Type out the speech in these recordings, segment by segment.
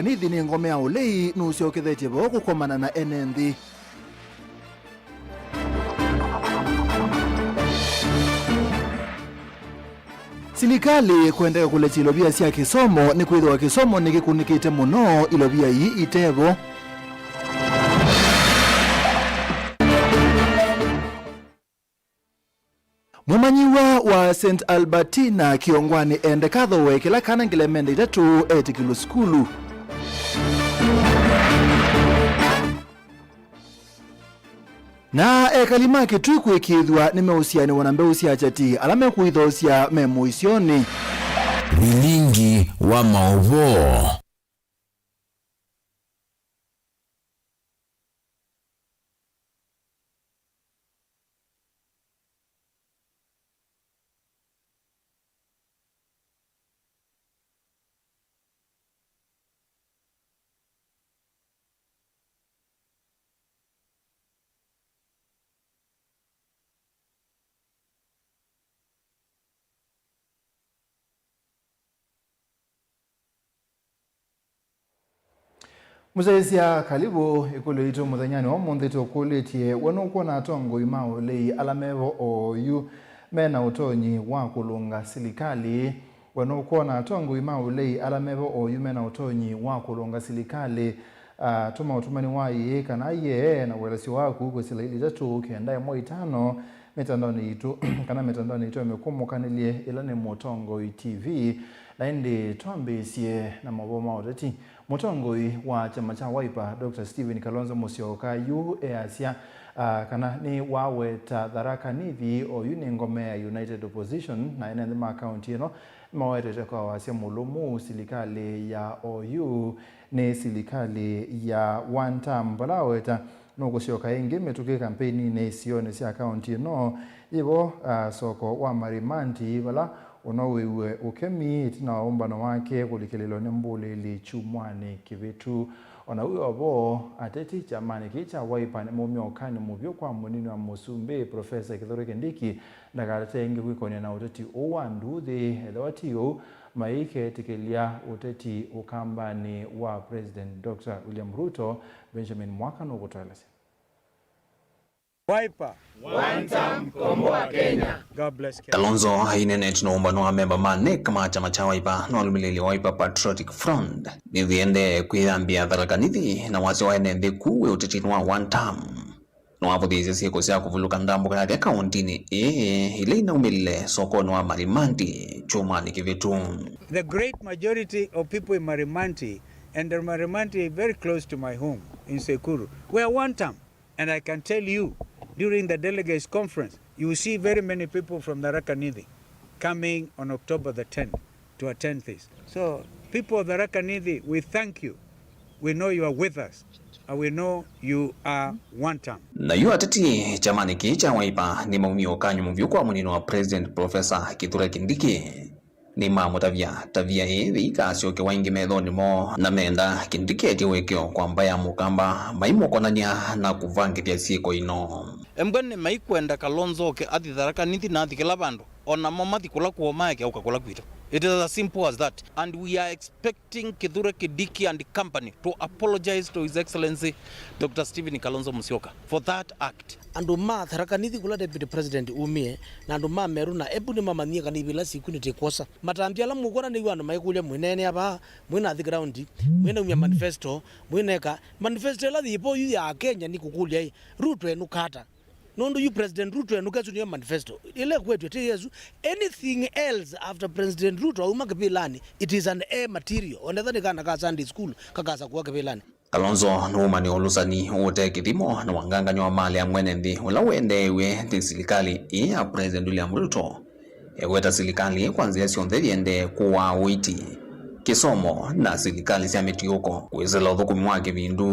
Nithi ni ngome ya ulei nuciokethetye bo gukomana na NND. Silikali kwendeka kulecha ilobia cia kisomo ni kwithwa kisomo ni gikunikite muno ilobia ii itebo. Mumanyiwa wa St. Albertina Kiongwani ende kathowe kila kana ngilemende itatu etikilu skulu. Na ekalima kitwiku ikithwa ni meusiani wanambeu cia chati alame kuithosia memuisioni. Bilingi wa maovo. Muzaisia kalibu ikulu itu muthanyani wa mundhito kulitie wanukuwa na atongo imao lei alamevo oyu mena utonyi wa kulunga silikali. Wanukuwa na atongo imao lei alamevo oyu mena utonyi wa kulunga silikali. Tuma utumani wa iye kana iye na welesi waku kwa sila ili tatu kiendaye moitano mitandoni itu kana mitandoni itu mekumukaniliye ilani Mutongo TV na indi tuambisie na maboma oteti. Mutongoi wa chama cha Wiper Dr. Stephen Kalonzo Musyoka yu easia kana ni waweta Tharaka Nithi oyu ni ngome ya United Opposition na ene thima county ino mawetete kwa wasia mulumu silikali ya oyu ni silikali ya one term balaweta no Musyoka ingi metuke kampeni ne sione sia county ino ibo soko wa marimanti bala unowewe ukemi tina ombano wake kulikelelo nembule li chumwani kivitu ona uyo abo ateti chamani kicha Wiper ne mumyokani mubyo kwa munini wa Musumbe Professor Kithure Kindiki ndagarate ingi kwikonia na uteti owanduthi edawatiyo maike tikelia uteti ukambani wa President Dr. William Ruto Benjamin Mwakano gutwelese Wiper one term komboa Kenya. God bless Kenya. Kalonzo hainene tunaombano wa memba mane kama chama cha Wiper na walimilili Wiper Patriotic Front nithiende kwithambia Tharaka Nithi na wasi wa NND kuwe utetini wa one term no avuthise siku cia kuvuluka ndambo ya kauntini ile inaumilile sokoni wa Marimanti chumani kivitu. The great majority of people in Marimanti and Marimanti very close to my home in Sekuru were one term, and I can tell you during the delegates conference, you will see very many people from Tharaka Nithi coming on October the 10th to attend this. So, people of Tharaka Nithi, we thank you. We know you are with us, and we know you are one term. Na yu ateti chamani kicha Wiper ni maumiokanyu mvyukwa munino wa President Professor Kithure Kindiki ni tavia thika sioke waingi methoni mo na menda Kindiki etiwekyo kwa mbaya mukamba maimukonania na kuvangithia sieko ino. Mbwene maikwenda Kalonzo ke athi Tharaka Nithi na athikila bandu ona mamathi kula kuoma yake auka kula kwito. It is as simple as that, and we are expecting Kithure Kindiki and the company to apologize to His Excellency Dr. Stephen Kalonzo Musyoka for that act. Andu ma Tharaka Nithi kula deputy president umie na andu ma meru na ebu ni mamania kanibila siku ni tekosa matambia la mugora ni wana maikulia mwinene aba mwina the ground mwina umia manifesto mwineka manifesto la thipo yu ya Kenya ni kukulia Ruto enukata nondo you President Ruto enukazu ni manifesto ile kwetu te Yesu. Anything else after President Ruto au makapilani it is an air material onethani kana ka Sunday school kakaza kuwa kapilani. Kalonzo numani olusani ute kithimo na wanganganya wa mali ya mwenendi ula wendewe ti silikali ya President William Ruto eweta silikali kwanzia siontheri ende kuwa witi kisomo na silikali cia mitiuko kwizela uthukumi wa kivindu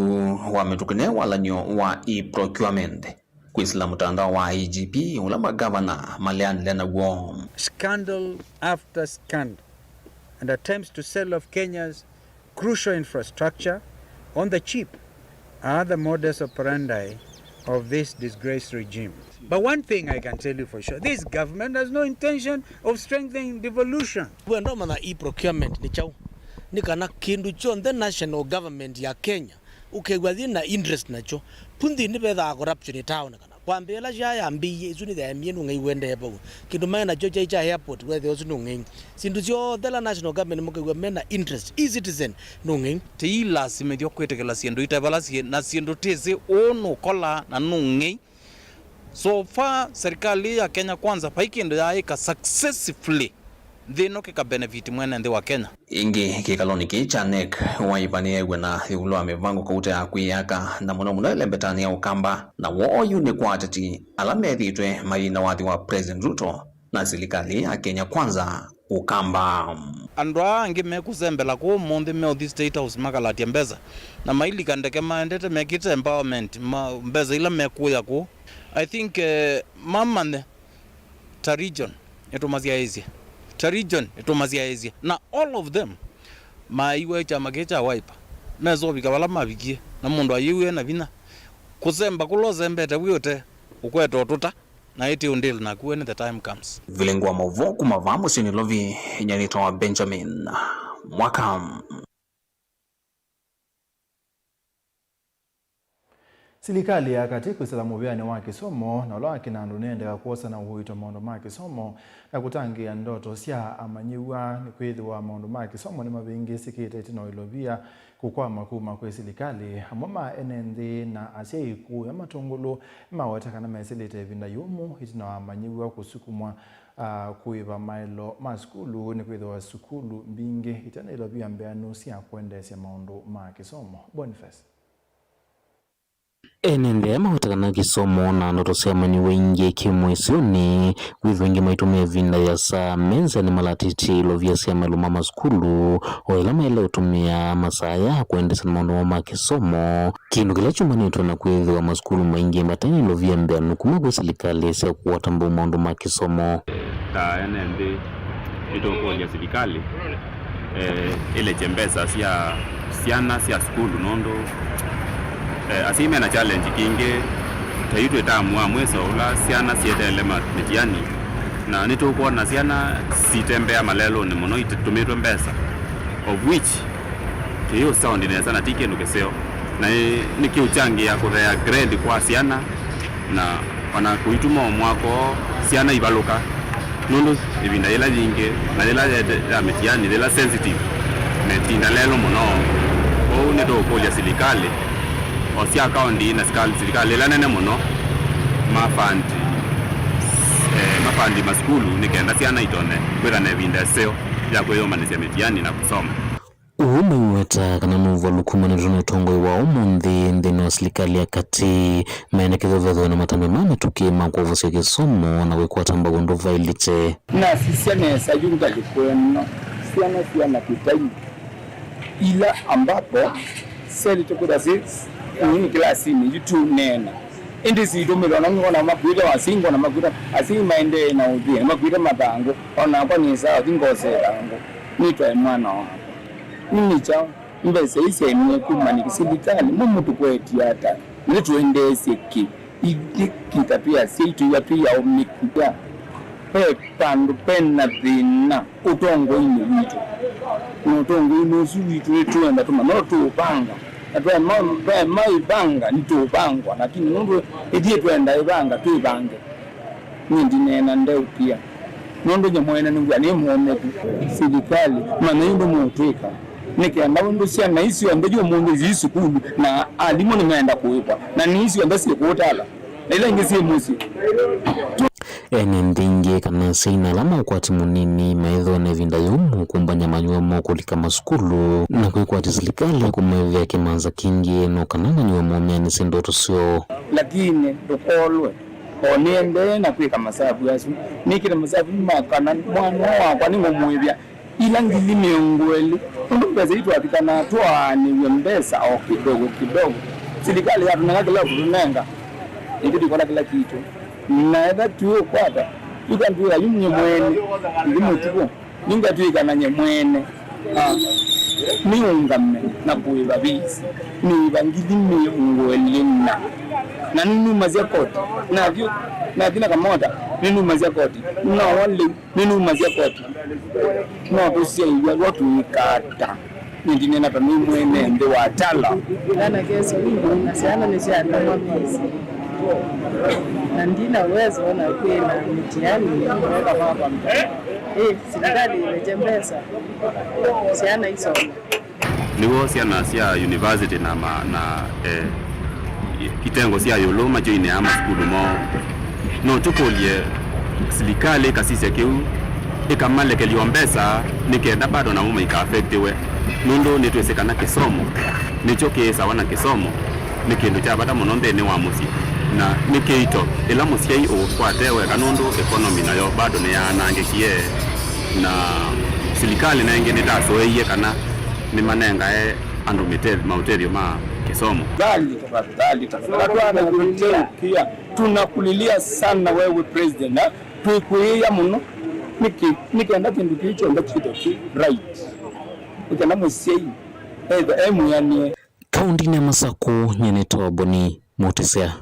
wa mitukine walanyo wa e-procurement kwisila mutandao wa IGP ula magavana maliani lena guo. Scandal after scandal and attempts to sell off Kenya's crucial infrastructure on the cheap are the modus operandi of this disgraced regime. But one thing I can tell you for sure, this government has no intention of strengthening devolution. Wendo mana e-procurement ni chau ni kana kindu chonthe national government ya Kenya ukegwa thina interest nacho pundi ni betha corruption town kana kwambela ja yambiye izu ni the mienu ngai wende bo kindu maana cho cha airport whether ozu no ngai sindu cio the national government mukegwa mena interest e-citizen no ngai ti lazima dio kwetekela siendo itabala na siendo tese ono kola na no ngai. So far serikali ya Kenya Kwanza paikindo ya eka successfully thino kika benefit mwene ndi wa Kenya ingi kikaloniki cha NEC waipanie wena yulo amevango kauta ya kuyaka na muno elembetani ya ukamba na woyu ni kwa atati alamethitwe maina wathi wa President Ruto na serikali ya Kenya Kwanza ukamba andwa angi mekusembela ku mundi me the State House makalatia mbeza na maili kandeke maendete mekite empowerment mbeza ila mekuya ku I think mamane ta region etomazia easy ta region etomazia easy na all of them maiwe cha magecha wiper mezo bikabala mabikie na mundu ayiwe na vina kuzemba kulozembete wiyote ukweto tuta na iti undil na when the time comes vilengwa mavoku mavamu sinilovi nyanito wa Benjamin Mwakam. Serikali ya katika salamu vyani wa kisomo na wala kinandu nende kuosa na uhuito maondo ma kisomo na kutangia ndoto sia amanyiwa ni kwithwa maondo ma kisomo ni mabingi sikite itino ilovia kukwama kuma kwa serikali amama enendi na aseiku ya matungulu mawataka na meselite vinda yumu itino amanyiwa kusukumwa kuiva mailo maskulu ni kwithwa sukulu mbingi itana ilovia mbeanu sia kuendesya maondo ma kisomo. Boniface enende mahotakana kisomo na ndoto siamani wengi kimwesioni withu wengi maitumia vinda ya saa menza ni malatiti lovia siamelu mama skulu oilama ile utumia masaya kuendesa na maondo mama kisomo kindu kila chumani utona kwithu wa maskulu maingi matani lovia mbeanu kuma kwa serikali sia kuwatambu maondo mama kisomo ta enende ito kwa serikali ile jembesa siana skulu nondo asime na challenge kinge tayitwe tamwa mweso ula siana sietele metiani na nituko na siana sitembea malelo ni mono itumitwe mbesa of which kiyo sound inaweza na tike nukeseo na nikiuchangi ya kuthea grade kwa siana na wana kuituma mwako siana ibaluka nundu ibinda ila jinge na ila ya metiani ila sensitive metinda lelo mono o nituko ya serikali osia kaundi na serikali la nene muno mafandi maskulu nikenda siana itone kwira na vinda seo ya kweyo manisia metiani na kusoma umeweta kana nuva lukuma ni runo tongo wa umundi ndino serikali ya kati maendekezo vetho na matambe mane tukima kwa vosi ya kisomo na wekuwa tamba gondo vailite na sisiane sayunga likweno siana kitai ila ambapo seli tukuda sisi ni klasi ni YouTube nena indisi idomelo na ngona makwira wasingo na makwira asima ende na udhi makwira matango ona kwa ni sawa ngosera ngo nitwa mwana mimi chao mbese ise ime kumani kiserikali mumutu kweti hata nituendese ki kitapia situ ya pia omikuja pandu penna dhina utongo ine vitu utongo ine suwitu tuenda tuma notu upanga atwa mai banga nitupangwa lakini mundu edie twenda ibanga tuibange nindi nena ndeu pia nondo nyamwena ningwa ni muone serikali mana ndo mutweka nikiamba ndo sia na isi ambejo mundu zisukulu na alimu nimeenda kuipa na ni isi ambasi kuotala ila ingesi musi enendinge kana seina lama kwa timunini maedho na vinda yumu kumbanya manyuwa moko lika maskulu na kwa serikali kumevea kimanza kingi no kananga nyuwa mwamiani sendoto sio lakini dokolwe onende na kwika masabu yasu nikira masabu makana mwana wakwa ni ngomwebya ila ngili miongweli ndo mbeza itu atikana toa ni mbesa au kidogo serikali ya tunanga kila kunenga ikidi kwa kila kitu na eda tuwe kwata tukantuwa yumye mwene ndimutuko ninga tuika na nyemwene niungame na kuiba bisi ni bangidi miungwelina na ninu mazia koti na vyo na dina kamota ninu mazia koti na wale ninu mazia koti na kusia iwa watu nikata nindine na tani mwene ndi watala ndana keso na sana ni cha ndama misi na ndina uwezo ona kwenda mtihani serikali imejembesa sana isoma niwo ciana cia university na kitengo cia yolo majoine ama skulu mo no tukolie serikali kasisi kiu ikamale liombesa nikenda bado na mume ikaafektiwe nundo nitwesekana kisomo nicho kisawa na kisomo nikindu cha bata muno nthini wa musi na nikiito ila musiai ukwatewe kanundo economy nayo bado ni yanangikie na serikali na ingine tasoeye kana ni manenga andu mauterio ma kisomo tafadhali kutekia tunakulilia sana wewe president na tuikuia muno nikienda kindu kicho ndo kitoki right ukana musiai yani kaunti ya Masaku nyenetoa Boni Motesea.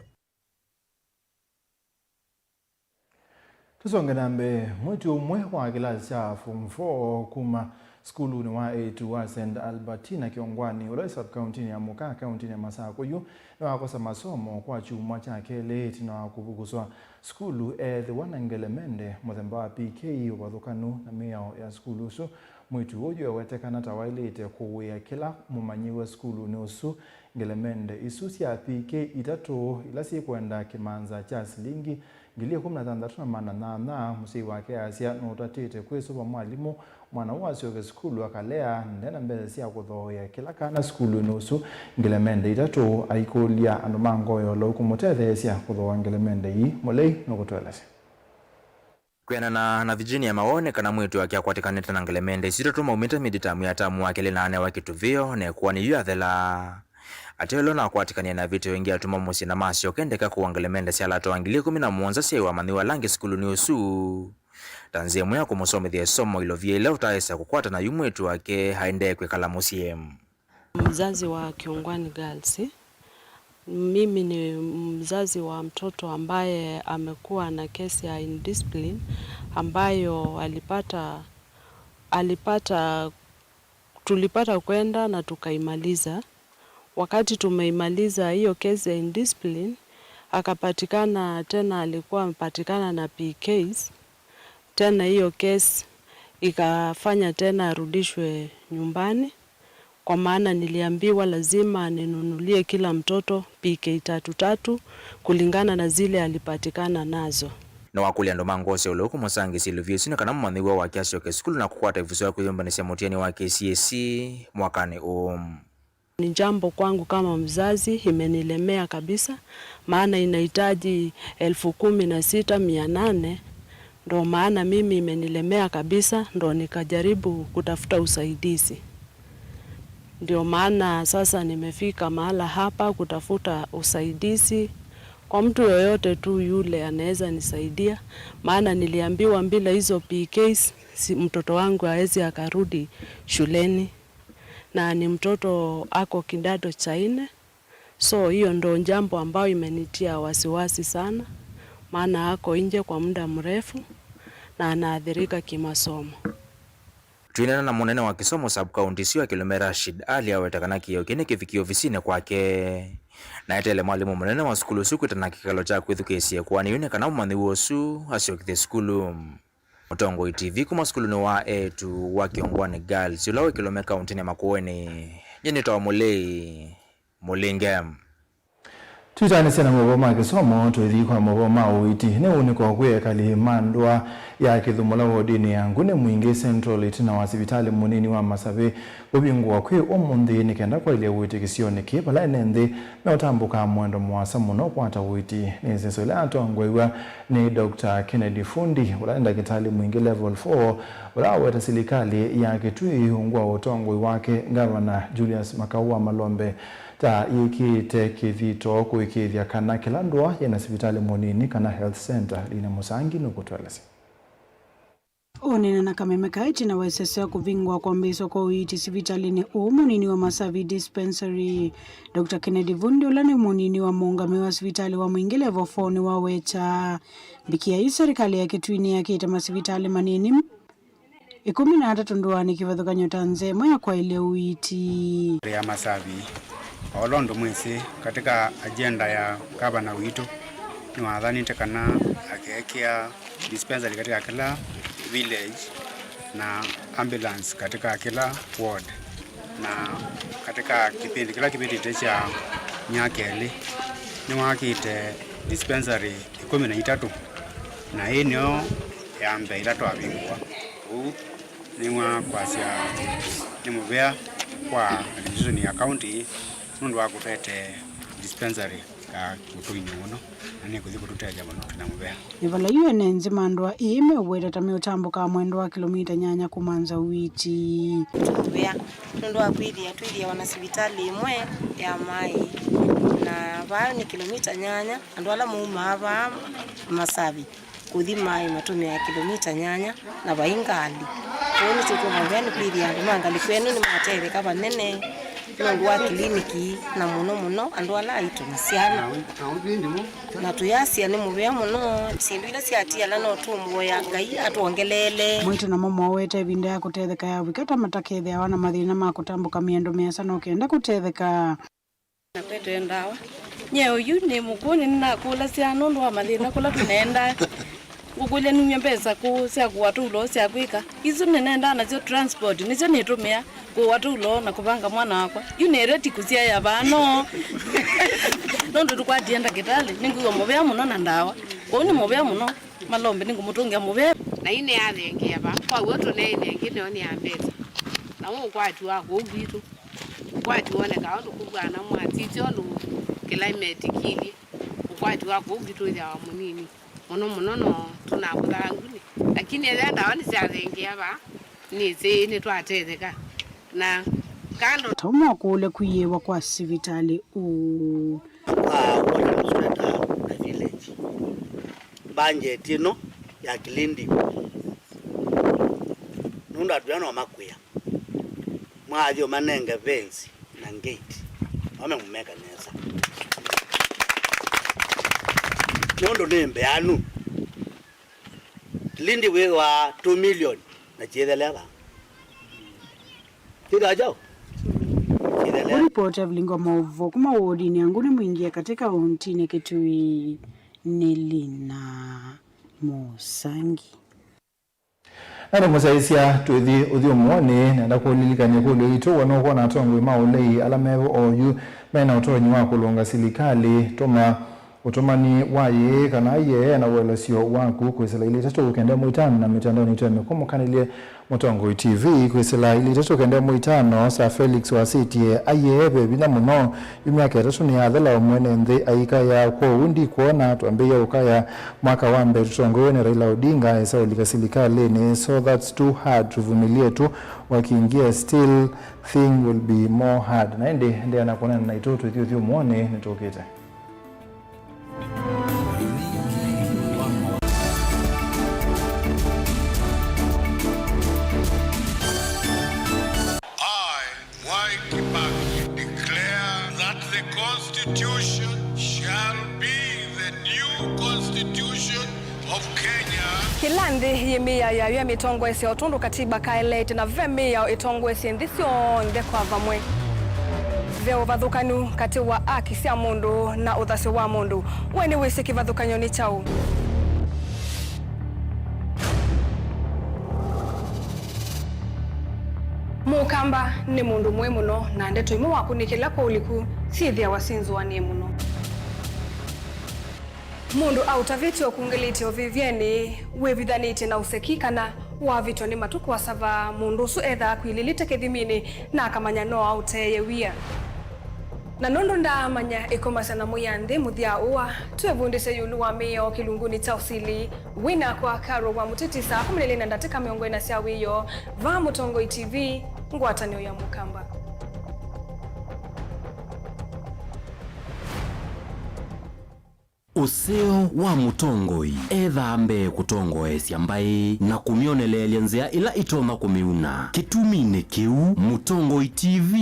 Tusonge nambe mwitu umwe wa kilasi cha form 4 kuma skulu ni wa A2 wa St. Albertina Kiongwani ula sub-county ya Muka county ya Masaku yu na wakosa masomo kwa chumwa chake late na wakubuguswa skulu the wanangelemende muthemba wa PK wathukanu na miyao ya skulu so mwitu uju wetekana tawailite kuwia kila mumanyiwe skulu ni usu ngelemende isusi ya PK itatu ilasi kwenda kimanza cha silingi Gilia 16 musei wake asia notatete kwesoba mwalimu mwana wasi wa skulu akalea ndena mbele sia kuthoya kila kana skulu nusu ngelemende itatu aikolia andumango yolo kumutete sia kuthoya ngelemende yi mulei nokutwelese Kwenana na Virginia maone kana mwitu wake akwatikanete na ngelemende isito maumita miditamu ya tamu wake linane wa kituvio ne kuwa ni yuathela atelo na kwatikania na vitu wengi atuma musi na masio kendeka kuwa ngelemende sia lato angilie 11 sia wa maniwa langi skulu ni usu tanzie mwe kumusomethia somo ilovie ile utaesa kukwata na yumwetu wake haendekwe kala musiem. Mzazi wa Kiongwani Girls. Mimi ni mzazi wa mtoto ambaye amekuwa na kesi ya indiscipline ambayo tulipata kwenda na tukaimaliza. Wakati tumeimaliza hiyo kesi ya indiscipline akapatikana tena alikuwa amepatikana na PKs. Tena hiyo kesi ikafanya tena arudishwe nyumbani. Kwa maana niliambiwa lazima ninunulie kila mtoto PK 3 kulingana na zile alipatikana nazo. Na wakulia ndo mangose uloku musangi Silvio sino kana mwandiwa wa kiasi ya skulu na kukwata ivuso ya kuyomba nisia mutiani wa KCSE mwakani Ni jambo kwangu kama mzazi imenilemea kabisa maana inahitaji 16,800 ndo maana mimi imenilemea kabisa ndo nikajaribu kutafuta usaidizi. Ndio maana sasa nimefika mahala hapa kutafuta usaidizi kwa mtu yoyote tu yule anaweza nisaidia maana niliambiwa bila hizo PKs mtoto wangu hawezi akarudi shuleni na ni mtoto ako kidato cha 4 so hiyo ndo jambo ambayo imenitia wasiwasi sana maana ako nje kwa muda mrefu na anaathirika kimasomo. Tuinana na munene wa kisomo sub-county sio Kilome Rashid Ali awetakana kiyo kine kifikio ofisini kwake. Na etele mwalimu munene wa skulu suku itana kikalo cha kwithukesie kwani yune kana umani wosu asio kithe skulu. Mutongo ITV kuma skulu ni wa A2 wa Kiongwani Girls ulawe Kilome County ni Makueni. Jenitoa Mulingem. Tuitane sena maboma kisomo tuithi kwa maboma uiti ne uniko kwe kali mandwa ya kithumula wodini yangu ne mwingi Central itina wa sibitali munini wa Masabe ubingwa kwe omundi nikenda kwa ile uiti kisione kibala nende na utambuka mwendo mwasa muno kwata uiti nizeso ile atongwa ni Dr. Kennedy Fundi ulaenda kitali mwingi level 4 ulawe serikali ya Kitui ungwa utongwa wake Governor Julius Makaua Malombe ta ikite kithito kuikithia kana kilandwa yana sibitali munini kana health center lina musangi nokutwelese Onena na kamemeka ichi na wesesea kuvingwa kwa mbiso kwa uiti sibitali munini wa Masavi dispensary. Dr. Kennedy Fundi ulani munini wa muungame wa sibitali wa mwingi level 4 ni wawecha bikia hii serikali ya Kitui ya kita masibitali manini 13 nduani kivathukanyo tanzemo ya kwa ile uiti ya Masavi olondo mwezi katika agenda ya gavana witu ni wadhanite kana akekea dispensary katika kila village na ambulance katika kila ward, na katika kila kipindi cha Nyakeli ni wakite dispensary 13 na hii ndio ya mbele twabingwa huu ni mwa kwasia ni muvea kwa administration ya county nundu wa kupete dispensary ka kutuini muno na ni kuthi kututeja muno na muvea ivala yu nenzi mandwa ime uweta tame utambuka mwendo wa kilomita 8 kumanza witi muvea nundu wa kwithia wana sivitali imwe ya mai na vaa ni kilomita 8 andu ala muuma ava Masavi kuthi mai matumia kilomita 8 na vaingali oni tuko muvea ni kwithia andu mangali kwenu ni matere kava nene nundu wa kliniki na muno andu ala itu msiana na tuyasia ni muvea muno sindu ila siatia la no tumbo ya ngai atuongelele mwito na mama wete vinda ya kutetheka ya wikata matakethe wana mathina ma kutambuka miendo mesa no kenda kutetheka na kwete ndawa nyeo yu ni mukuni na kula sia nundu wa mathina kula tunaenda ukule ni mbesa ku sia kuwatulo sia kwika izo nenda na zio transport nizo nitumia kuwatulo na kupanga mwana wakwa yu nereti kusia ya bano nundu tukwatienda kitali ninguo muvea muno na ndawa oni muvea muno malombe ningumutungia muvea na ine athengia ba kwa wotu ne ine ngine oni ambeta na wo kwatu wako ubitu kwatu one ka ndo kubana mwatityo no climate kili kwatu wako ubitu ya munini muno no tunakutanguni lakini ile ndawa ni athengia ba ni twatetheka na kando tomo kule kuyewa kwa sivitali u wana msuleta na village banje tino ya Kilindi nunda tuyano makuya mwadio manenge fence na gate wamemumeka nesa nondo nembe anu Kilindi wewa 2 million na chedheleva kidajao Ripoti ya vilingo maovu kuma wodi ni anguni mwingia katika untine Kitui Nilina Musangi. Ano musaisia tuithi uthio muone na ndakulilikania kule ito wanokuwa na tongo maulei alamevo oyu mena utonyi wa kulunga silikali toma utomani waye kana ye na welesio waku kwisela ile tatu ukende muitano na mitandao ni teme kumukanilie Mutongo TV kwisela ile tatu ukende muitano sa Felix Wasitie aye bebina muno yumyake tatu ni adhala omwene nde aika ya kwa undi kuona tuambia ukaya mwaka wambe tutongo ni Raila Odinga esa ulika silikali ni so that's too hard tuvumilie tu wakiingia still thing will be more hard na ndi anakuona na itoto thio muone nitokete. Constitution shall be the new constitution of Kenya. Kilandi yemia ya mitongo ese otundu katiba kaelete na vemia itongo ese ndisio ndekwa vamwe. Veo vathukanu kati wa aki sia mundu na uthasi wa mundu. Weni wisi kivathukanyo ni chau. Mukamba ni mundu mwe muno na ndeto imu wakunikila kwa uliku sithia wasinzu wanie muno. Mundu autavitio kungelitio vivyeni wevithanite na usekikana wavitio ni matuku wa sava mundu su edha kuililite kithimini na akamanya no auteye wia. Na nondo ndamanya ikomasana muyande muthia uwa tuevundise yulu wa mio kilunguni cha usili wina kwa karo wa mutitisa kumilele na ndateka miongo ina sia wiyo va Mutongo TV ngwatanio ya Mukamba. Useo wa mutongoi ethambe kutongoesya mbai na kumionelelya nzia ila itoma kumiuna kitumine kiu. Mutongoi TV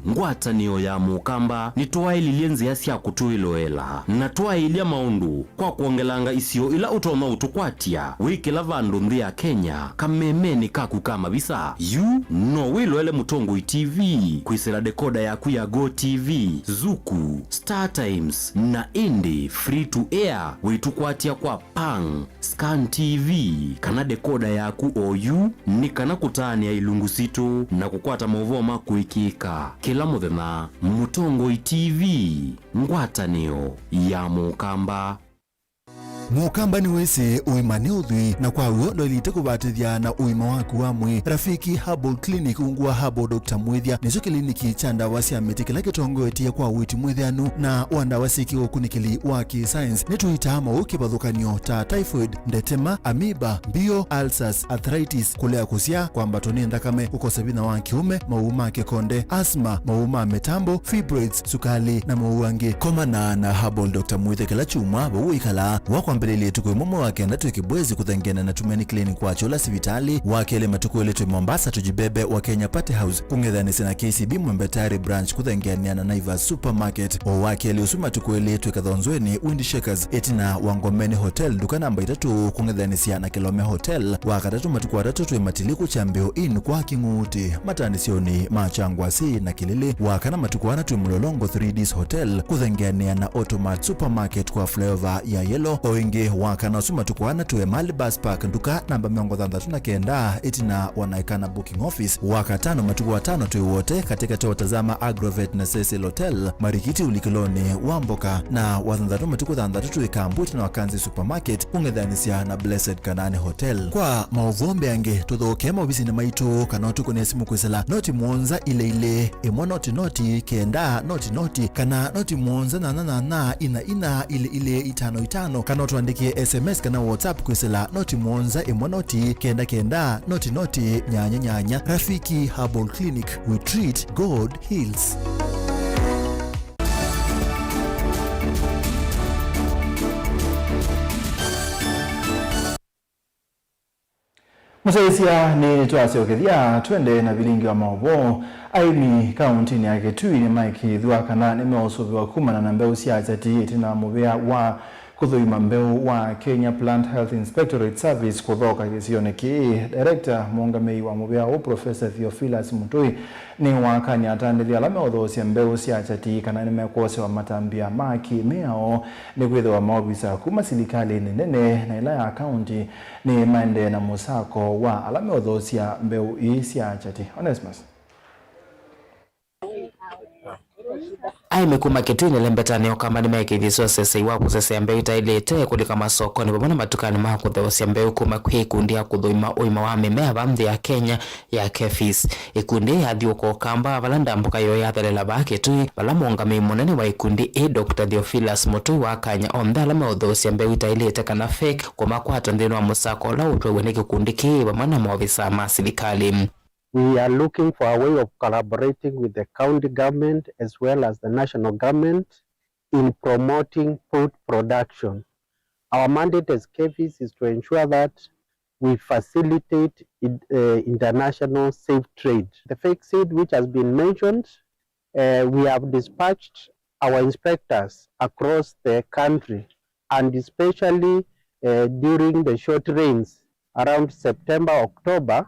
ngwatanio ya mukamba nitwaililie nzia sya kutuiloela na twailia maundu kwa kuongelanga isio ila utoma utukwatia wikila vandu nthi ya Kenya kamemeni kaku kama bisa yu no wiloele Mutongoi TV kwisila dekoda yaku ya Go TV, Zuku, Star Times na Indie free to air witukwatia kwa Pang, Scan TV kana dekoda yaku OU ni kana kutani ya ilungu situ na kukwata movoma kuikika kila muthenya. Mutongoi TV ngwatanio ya mukamba. Mukamba ni wese uimane uthui na kwa uo ndoilite kubatithia na uima waku wa mwi. Rafiki Herbal Clinic ungua Herbal Dr. Mwithia nicho kliniki cha ndawa cia miti kila kitongoetie kwa witi mwithianu na wandawa siki ukunikili wa ki-science nituitama ukibadhukanio ta typhoid, ndetema, amoeba, bio, ulcers, arthritis, kulea kusia kwamba toni ndakame, kukosa bina wa kiume, mauma kekonde, asma, mauma metambo, fibroids, sukali na mauange. Komana na Herbal Dr. Mwithia kila chuma bauikala wakwa mbelele tuko momo wake na tukibwezi kuthengena na Tumeni Clinic kwa chola sivitali wakele matuko ile tu Mombasa tujibebe wa Kenya Party House kungedhani sina KCB Mwembetari branch kuthengena na Naivas Supermarket o wakele usuma tuko ile tu kadhonzweni Windy Shakers etina Wangomeni Hotel duka namba 3 kungedhani sia na Kilome Hotel wakatatu matuko watatu tu matiliku chambeo in kwa Kinguti matanisioni machangwasi na Kilele wakana matuko wana tu Mlolongo 3Ds Hotel kuthengena na Automat Supermarket kwa flavor ya yellow oingi wakana suma tukwana tuwe Mali Bus Park nduka namba 39 etina wanaikana booking office wakatano matuku watano tuwe wote katika tawatazama Agrovet na Cecil Hotel Marikiti ulikiloni Wamboka na wathandatu matuku thandatu tuwe Kambuti na Wakanzi Supermarket ungedhanisia na Blessed Kanani Hotel. Kwa mauvombe yange tuthokema obisi na maito kanotuko nesimu kwesela noti mwonza ile imwa noti kenda noti kana noti mwonza na ina ile itano kana tuandikie SMS kana WhatsApp kwesela noti mwonza imwa noti kenda noti nyanya. Rafiki Herbal Clinic, we treat, God heals. Musaisia ni tuase okethia twende na bilingi wa maobo aimi kaunti ni yake tu ni Mike Thuakana nimeosubiwa kumana na mbeu cia chati tina mubea wa kuthuima mbeu wa Kenya Plant Health Inspectorate Service kuthoka gisione ki director mongamei wa mubea o Professor Theophilus Mutui ni wakanya atandithia alame othosia mbeu cia chati kana nimekose wa matambia maki meao ni kwitho wa maobisa kuma serikali nene na ila ya county ni mande na musako wa alame othosia mbeu cia chati. Onesmus aimekuma kitini lembetani okamba nimekithiswa sese iwapo sese ya mbeu itailete kulika masoko ni pamona matukani makutheosya mbeu kuma kwi ikundi ya kuthuima uima wa mimea vamthi ya Kenya ya KEFIS. Ikundi ya thiuko kamba valanda mbuka yo yathelela baketui vala mongamei munene wa ikundi Dr. Theophilus Mutui wa kanya onthe alame uthoosya mbeu itailete kana fake kuma kwata nthini wa musako la utwewe ni kikundi ki pamona maofisa ma serikali. We are looking for a way of collaborating with the county government as well as the national government in promoting food production. Our mandate as KEFIS is to ensure that we facilitate international safe trade. The fake seed which has been mentioned, we have dispatched our inspectors across the country, and especially during the short rains around September, October.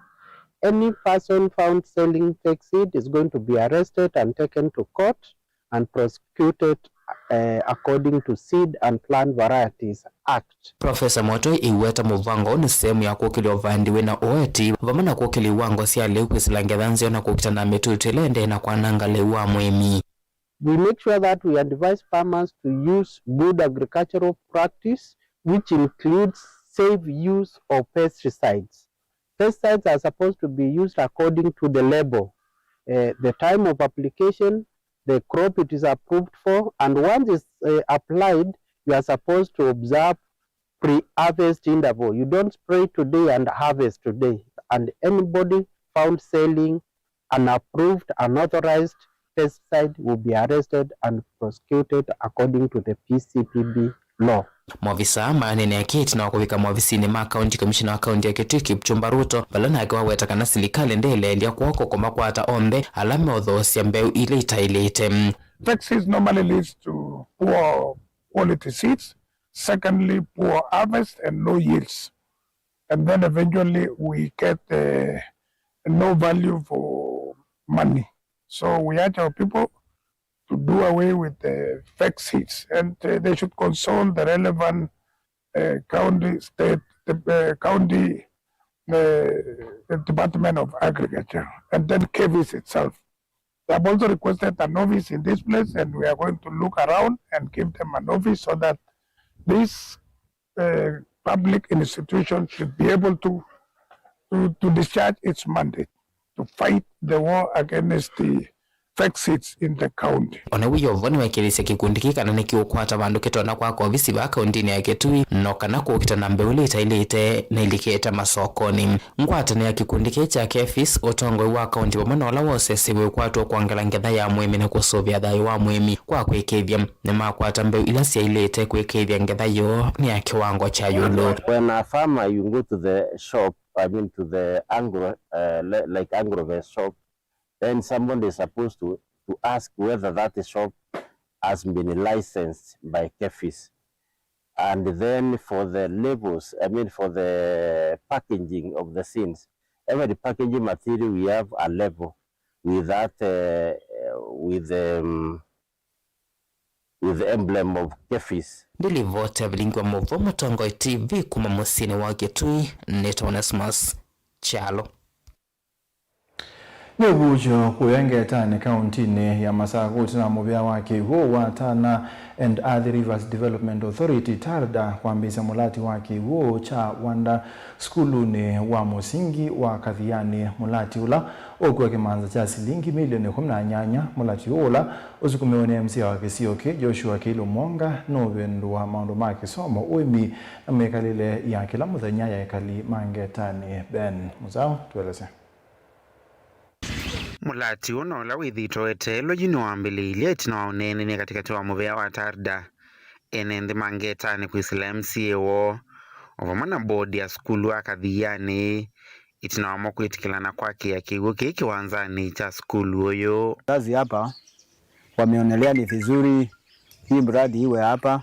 Any person found selling fake seed is going to be arrested and taken to court and prosecuted according to Seed and Plant Varieties Act. Professor Mutui iweta muvango ni sehemu ya kukili ovandiwe na oeti vamana kukili wango siya leu kwisilangethanzio na kukitana metutulende na kwa nanga lewa mwemi. We make sure that we advise farmers to use good agricultural practice which includes safe use of pesticides. Pesticides are supposed to be used according to the label, the time of application, the crop it is approved for, and once it's applied, you are supposed to observe pre-harvest interval. You don't spray today and harvest today. And anybody found selling unapproved, unauthorized pesticide will be arrested and prosecuted according to the PCPB law. Maofisa manene ya kiti na wakuvika maofisini ma county commissioner wa county ya Kitui Kipchumba Ruto balana akiwa wetakana serikali ndele ya kuoko kwa makwata ombe alame odhosia mbeu ile itailete. Taxes normally leads to poor quality seeds, secondly poor harvest and no yields, and then eventually we get no value for money. So we urge our people to do away with the fake seeds, and they should consult the relevant county, state, county Department of Agriculture, and then KVIS itself. They have also requested an office in this place, and we are going to look around and give them an office so that this public institution should be able to discharge its mandate to fight the war against the fake seeds in the county. Ona wiyo voni wekirisia kikundi kikana nikiukwata bandu kitona kwa ofisi ba county ya Kitui no kana kukita na mbeuli itailite na iliketa masokoni. Ngwatane ya kikundi kicha KEPHIS utongwe wa county bomana wala wose siwe kwatwa kuangala ngetha ya mwemi na kusovya thai wa mwemi kwa kwikithia ni makwata mbeu ila sia ilite kwikithia ngetha yo ni ya kiwango cha yulu. When a farmer you go to the shop, I mean to the like agro-based shop, then somebody is supposed to ask whether that shop has been licensed by KEPHIS. And then for the labels, I mean for the packaging of the seeds, every packaging material we have a label with that, with the emblem of KEPHIS. Ndilivote vilingwa Muvomo Tongoi TV kuma musini wa Kitui Neto Onesmus Chalo. Nebujo kuyengetane kauntini ya Masakuti na mubia wake huo wa Tana and Athi Rivers Development Authority TARDA kwambisa mulati wake huo cha wanda skuluni wa musingi wa Kathiani mulati ula okuwa kimanza cha silingi milioni 18 mulati ula usukumeone MC wake Sioke Joshua Kilo Monga novendu wa maundu make somo uimi na mekalile ya kila muthenya ya ekali mangetane Ben Muzao tueleze. Mulati uno la withitoete lo jino ambililie tino unene ni katika wa muvea wa TARDA enende mangetane kuisila MCA wo ovamana bodi ya skulu wa Kathiani itina wa moku itikilana kwake ya kigo kiki wanzani cha skulu oyo. Kazi hapa wameonelea ni vizuri hii mradi iwe hapa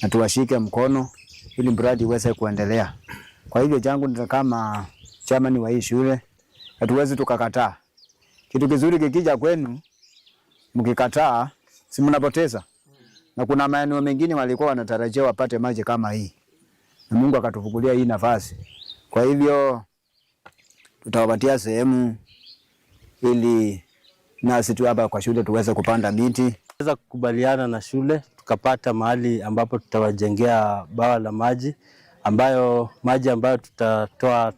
na tuwashike mkono ili mradi iweze kuendelea. Kwa hivyo jangu ni kama chairman wa hii shule hatuwezi tukakataa. Kitu kizuri kikija kwenu mkikataa si mnapoteza. Na kuna maeneo mengine walikuwa wanatarajia wapate maji kama hii. Na Mungu akatufungulia hii nafasi. Kwa hivyo tutawapatia sehemu ili nasi tu hapa kwa shule tuweze kupanda miti. Tunaweza kukubaliana na shule tukapata mahali ambapo tutawajengea bawa la maji ambayo tutatoa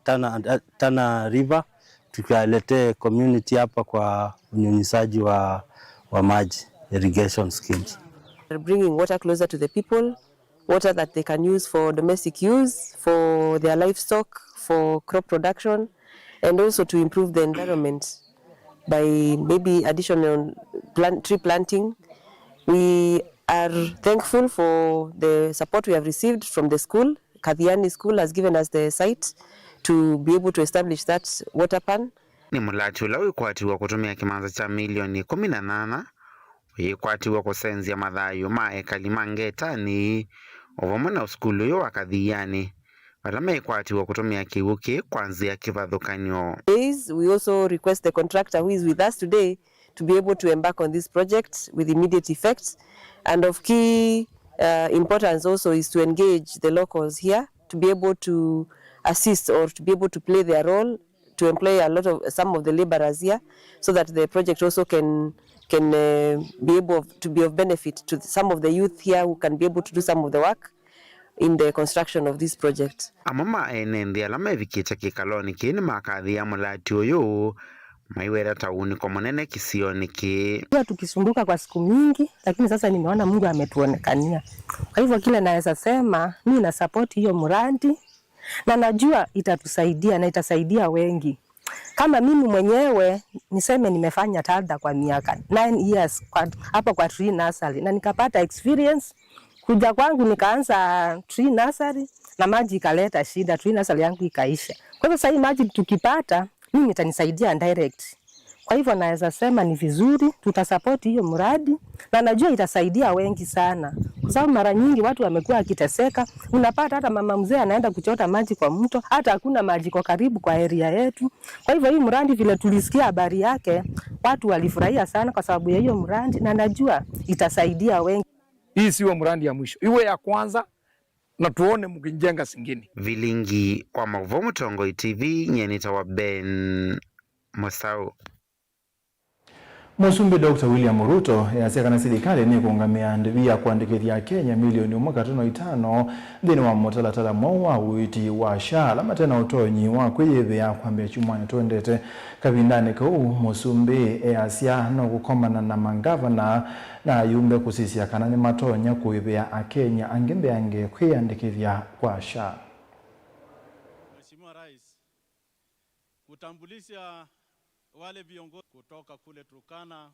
Tana River tukaletee community hapa kwa unyunyizaji wa maji, irrigation schemes. Bringing water closer to the people, water that they can use for domestic use, for their livestock, for crop production, and also to improve the environment by maybe additional tree planting. We are thankful for the support we have received from the school. Kathiani School has given us the site to be able to establish that water pan. Ni mulati ula wikwatiwa kutumia kimanza cha milioni 18 wikwatiwa kusenzi ya madhayo maekali mangetani ovamona uskulu yo wa Kathiani watama wikwatiwa kutumia kiwuki kwanzia kivadhukanyo. We also request the contractor who is with us today to be able to embark on this project with immediate effect, and of key importance also is to engage the locals here to be able to assist or to be able to play their role, to employ some of the laborers here, so that the project also can be able to be of benefit to some of the youth here who can be able to do some of the work in the construction of this project. Amama enende alama evikita kikaloni kini makadhi ya mulati oyo maiwera tauni kwa monene kisioni ki. Tukisumbuka kwa siku mingi, lakini sasa nimeona Mungu ametuonekania. Kwa hivyo kile naweza sema, mimi na support hiyo mradi na najua itatusaidia na itasaidia wengi. Kama mimi mwenyewe niseme nimefanya TARDA kwa miaka 9 years hapa kwa tree nursery na nikapata experience Kuja kwangu nikaanza tree nursery na maji ikaleta shida, tree nursery yangu ikaisha. Kwa hivyo sasa maji tukipata mimi itanisaidia direct. Kwa hivyo naweza sema ni vizuri tutasupport hiyo mradi na najua itasaidia wengi sana. Kwa sababu mara nyingi watu wamekuwa wakiteseka, unapata hata mama mzee anaenda kuchota maji kwa mto, hata hakuna maji kwa karibu kwa area yetu. Kwa hivyo hii mradi vile tulisikia habari yake, watu walifurahia sana kwa sababu ya hiyo mradi na najua itasaidia wengi. Hii sio mradi ya mwisho, iwe ya kwanza na tuone mkijenga zingine. Vilingi kwa Mavumo Mutongoi TV nyenita wa Ben Mosau. Musumbi Dr. William Ruto yasekana serikali ni kuungamia ndivia kuandikithia Kenya milioni 1.5 thini wa mutalatala mwa witi wa SHA matena utonyi wa kwiyithia kwambia chumwani twendete kavindani kuu. Musumbi yasia no kukomana na mangavana na yumbe kusisia kana ni matonya kuithia Akenya angembe ange kwiyandikithia kwa SHA. Mheshimiwa Rais, kutambulisha wale viongozi kutoka kule Turkana,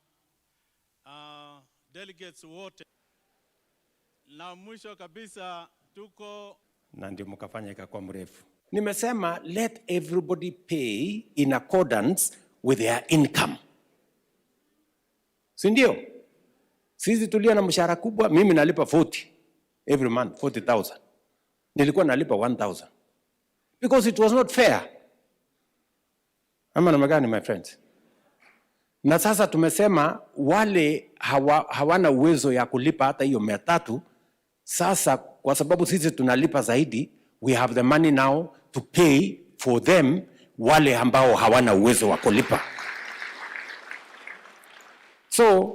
delegates wote, na mwisho kabisa tuko na ndio mkafanya ikakuwa mrefu. Nimesema let everybody pay in accordance with their income, si ndio? Sisi tulio na mshahara kubwa, mimi nalipa 40 every month, 40,000. Nilikuwa nalipa 1,000 because it was not fair. Ama namna gani my friends? Na sasa tumesema wale hawana uwezo ya kulipa hata hiyo 300, sasa kwa sababu sisi tunalipa zaidi, we have the money now to pay for them, wale ambao hawana uwezo wa kulipa. So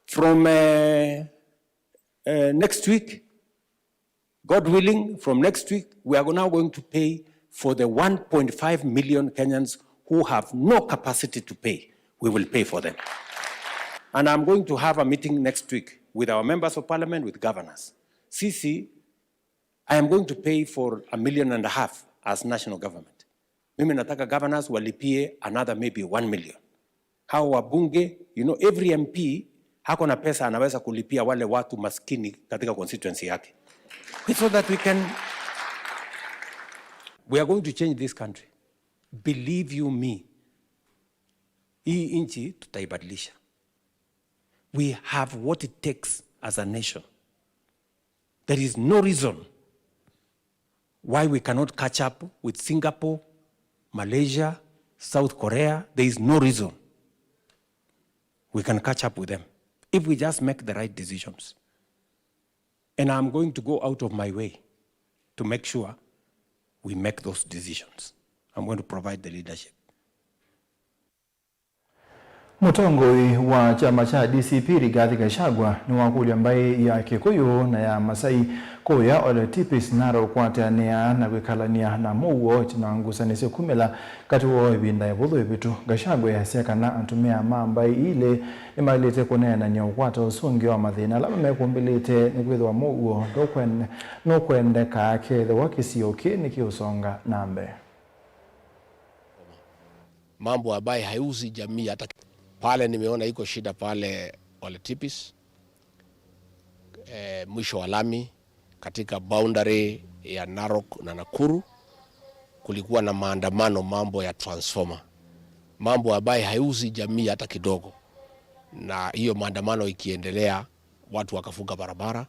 from next week, God willing, from next week we are now going to pay for the 1.5 million Kenyans who have no capacity to pay. We will pay for them. And I'm going to have a meeting next week with our members of parliament, with governors. Sisi, I am going to pay for 1.5 million as national government. Mimi nataka governors walipie another maybe 1 million. Hao wabunge, you know, every MP hako na pesa anaweza kulipia wale watu maskini katika constituency yake. So that we are going to change this country. Believe you me, hii inchi tutaibadilisha. We have what it takes as a nation. There is no reason why we cannot catch up with Singapore, Malaysia, South Korea. There is no reason we can catch up with them if we just make the right decisions. And I'm going to go out of my way to make sure we make those decisions. I'm going to provide the leadership. Mutongoi wa chama cha DCP Rigathi Gachagua ni wakuli ambaye ya Kikuyu na ya Masai kuya ole tipis naro kwatania na kwikalania na muwo tinangusanise kumela kati wo ibinda ya bulu ibitu. Gachagua yasekana antumia ambaye ile ni malete kunena nyokwata usungi wa mathina lama mekumbilite ni kwithwa muwo no kwendeka akethe wakisioki ni kiusonga nambe. Mambo ambaye haiuzi jamii hata pale nimeona iko shida pale Ole Tipis, mwisho wa lami katika boundary ya Narok na Nakuru kulikuwa na maandamano mambo ya transformer. Mambo ambaye haiuzi jamii hata kidogo. Na hiyo maandamano ikiendelea watu wakafunga barabara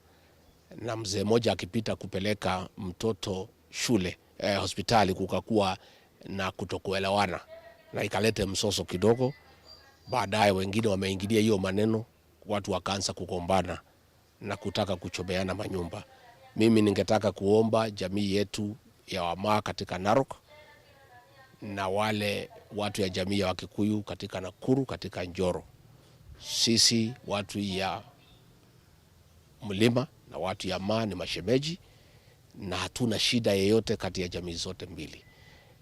na mzee mmoja akipita kupeleka mtoto shule hospitali kukakuwa na kutokuelewana na ikalete msoso kidogo. Baadaye wengine wameingilia hiyo maneno, watu wakaanza kugombana na kutaka kuchomeana manyumba. Mimi ningetaka kuomba jamii yetu ya Wamaa katika Narok na wale watu ya jamii ya Wakikuyu katika Nakuru, katika Njoro. Sisi watu ya Mlima na watu ya Maa ni mashemeji na hatuna shida yeyote kati ya jamii zote mbili.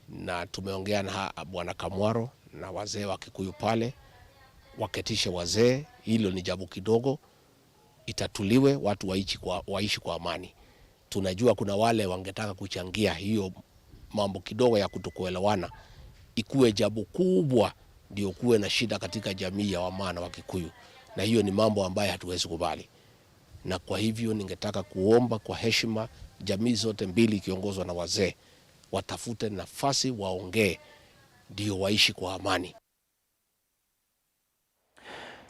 Na tumeongea na Bwana Kamwaro na wazee wa Kikuyu pale, waketishe wazee, hilo ni jambo kidogo, itatuliwe, watu waishi kwa amani. Tunajua kuna wale wangetaka kuchangia hiyo mambo kidogo ya kutokuelewana ikuwe jambo kubwa ndio kuwe na shida katika jamii ya Wamaa na Wakikuyu, na hiyo ni mambo ambayo hatuwezi kubali. na kwa hivyo ningetaka kuomba kwa heshima jamii zote mbili ikiongozwa na wazee watafute nafasi waongee ndio waishi kwa amani.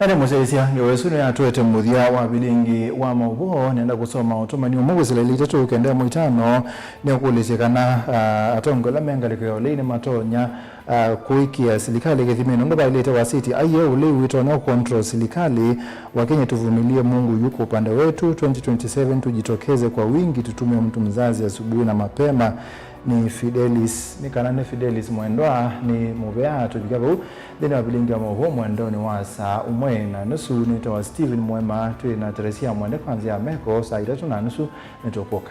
Nane musesia ngewesune atuete muthia wa bilingi wa maubo nenda kusoma utumani umugusile litatu kende muitano ne kulisekana atongola mengaliko leine matonya kuikia serikali githimeno ndo bailete wa city aye ule wito na control serikali wa Kenya. Tuvumilie, Mungu yuko upande wetu. 2027 tujitokeze kwa wingi, tutume mtu mzazi asubuhi na mapema. Ni Fidelis Mwendwa ni mubea tujikabo deni wa bilingi wa maho mwendo ni wasa umwe na nusu ni tawa Steven Mwema tuwe na Teresia Mwende kwanzia Meko saa 3:30 nitokoka.